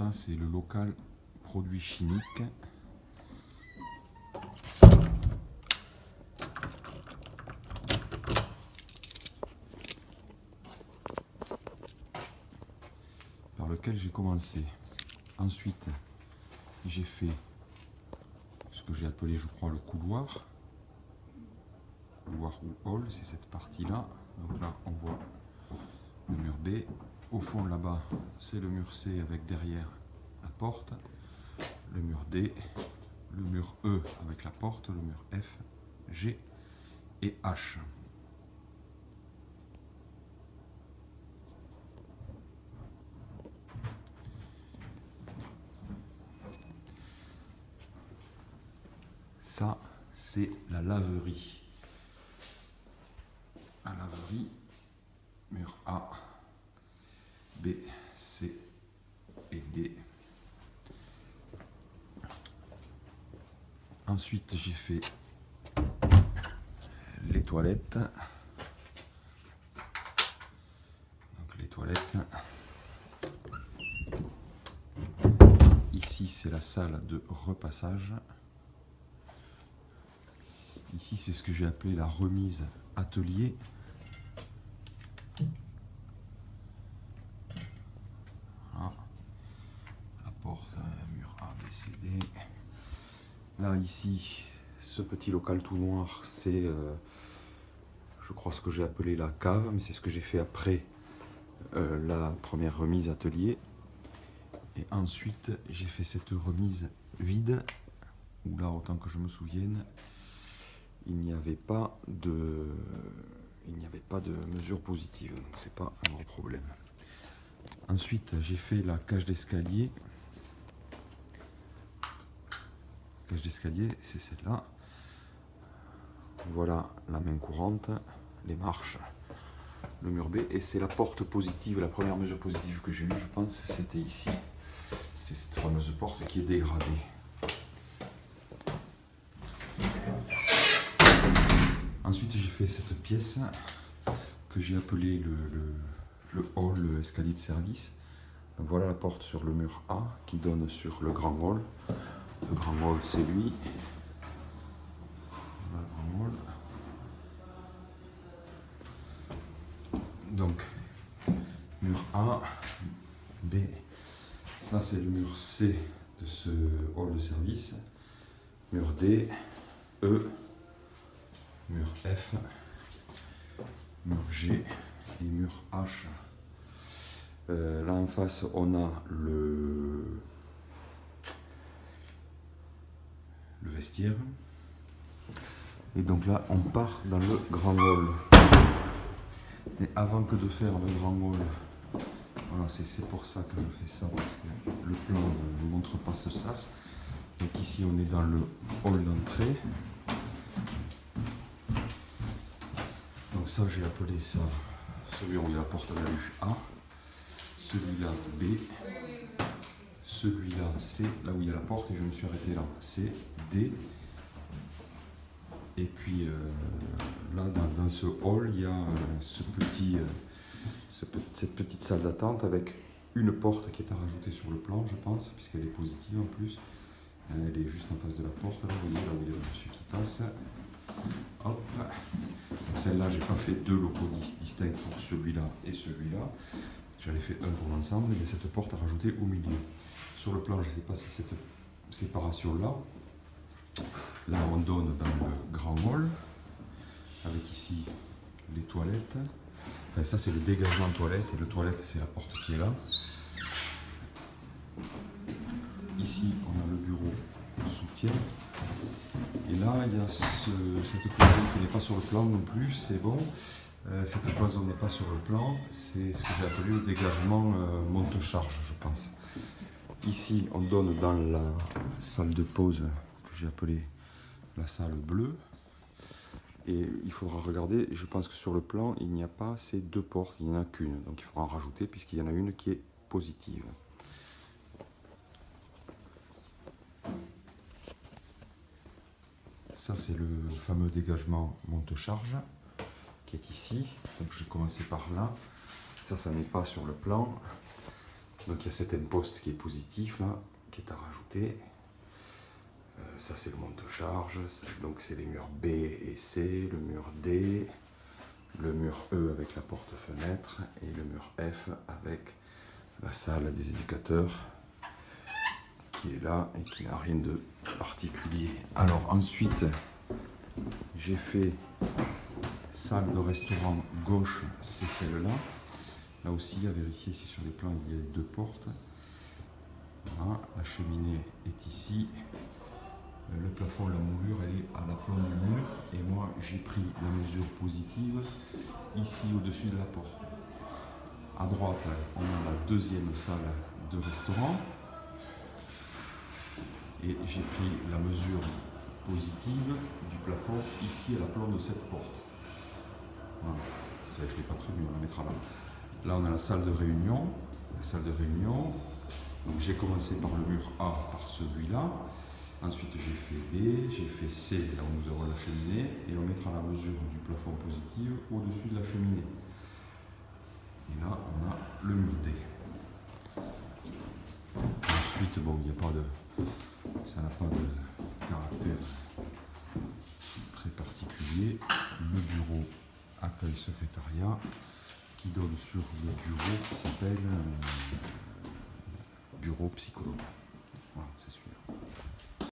ça c'est le local produits chimiques. Par lequel j'ai commencé. Ensuite, j'ai fait ce que j'ai appelé, je crois, le couloir. Couloir ou hall, c'est cette partie-là. Donc là, on voit le mur B. Au fond, là-bas, c'est le mur C avec derrière la porte. Le mur D, le mur E avec la porte, le mur F, G et H. Ça, c'est la laverie. La laverie, mur A, B, C et D. Ensuite, j'ai fait les toilettes. Donc les toilettes. Ici, c'est la salle de repassage. Ici, c'est ce que j'ai appelé la remise atelier. Voilà. La porte, mur A, B, C, D. Là, ici, ce petit local tout noir, c'est, je crois, ce que j'ai appelé la cave, mais c'est ce que j'ai fait après la première remise atelier. Et ensuite, j'ai fait cette remise vide, où là, autant que je me souvienne, il n'y avait pas de mesure positive, donc c'est pas un gros problème. Ensuite, j'ai fait la cage d'escalier. Cage d'escalier, c'est celle-là. Voilà la main courante, les marches, le mur B, et c'est la porte positive, la première mesure positive que j'ai eue, je pense, c'était ici. C'est cette fameuse porte qui est dégradée. Ensuite, j'ai fait cette pièce que j'ai appelée le hall, le escalier de service. Donc voilà la porte sur le mur A qui donne sur le grand hall. Le grand hall, c'est lui. Voilà le grand hall. Donc, mur A, B, ça c'est le mur C de ce hall de service. Mur D, E, mur F, mur G et mur H. Là en face, on a le vestiaire. Et donc là, on part dans le grand hall. Mais avant que de faire le grand hall, voilà, c'est pour ça que je fais ça, parce que le plan ne montre pas ce sas. Donc ici, on est dans le hall d'entrée. Donc ça, j'ai appelé ça celui où il y a la porte de la rue A, celui-là B, celui-là C, là où il y a la porte, et je me suis arrêté là, C, D. Et puis là, dans ce hall, il y a cette petite salle d'attente avec une porte qui est à rajouter sur le plan, je pense, puisqu'elle est positive en plus. Elle est juste en face de la porte, là, vous voyez, là où il y a le monsieur qui passe. Hop. Celle-là, j'ai pas fait deux locaux distincts pour celui-là et celui-là. J'en ai fait un pour l'ensemble, et il y a cette porte à rajouter au milieu. Sur le plan, je ne sais pas si cette séparation-là, là on donne dans le grand hall, avec ici les toilettes. Enfin, ça c'est le dégagement de toilette, et le toilette c'est la porte qui est là. Ici on a le bureau de soutien. Et là il y a cette cloison qui n'est pas sur le plan non plus, c'est bon. Cette cloison n'est pas sur le plan, c'est ce que j'ai appelé le dégagement monte-charge, je pense. Ici on donne dans la salle de pause que j'ai appelée la salle bleue. Et il faudra regarder, je pense que sur le plan, il n'y a pas ces deux portes, il n'y en a qu'une. Donc il faudra en rajouter puisqu'il y en a une qui est positive. Ça c'est le fameux dégagement monte-charge qui est ici. Donc je vais commencer par là. Ça n'est pas sur le plan. Donc il y a cet imposte qui est positif là, qui est à rajouter. Ça c'est le monte-charge, donc c'est les murs B et C, le mur D, le mur E avec la porte-fenêtre et le mur F avec la salle des éducateurs qui est là et qui n'a rien de particulier. Alors ensuite, j'ai fait salle de restaurant gauche, c'est celle-là. Là aussi, à vérifier si sur les plans il y a les deux portes. Voilà, la cheminée est ici. Le plafond, la moulure, elle est à l'aplomb du mur. Et moi, j'ai pris la mesure positive ici au-dessus de la porte. À droite, on a la deuxième salle de restaurant. Et j'ai pris la mesure positive du plafond ici à l'aplomb de cette porte. Voilà. Ça, je ne l'ai pas prévu, on la mettra là. Là, on a la salle de réunion. La salle de réunion. Donc, j'ai commencé par le mur A, par celui-là. Ensuite, j'ai fait B, j'ai fait C, là où nous aurons la cheminée, et on mettra la mesure du plafond positif au-dessus de la cheminée. Et là, on a le mur D. Ensuite, bon, il n'y a pas de... ça n'a pas de caractère très particulier. Le bureau accueil secrétariat qui donne sur le bureau qui s'appelle bureau psychologue. Voilà, c'est celui-là.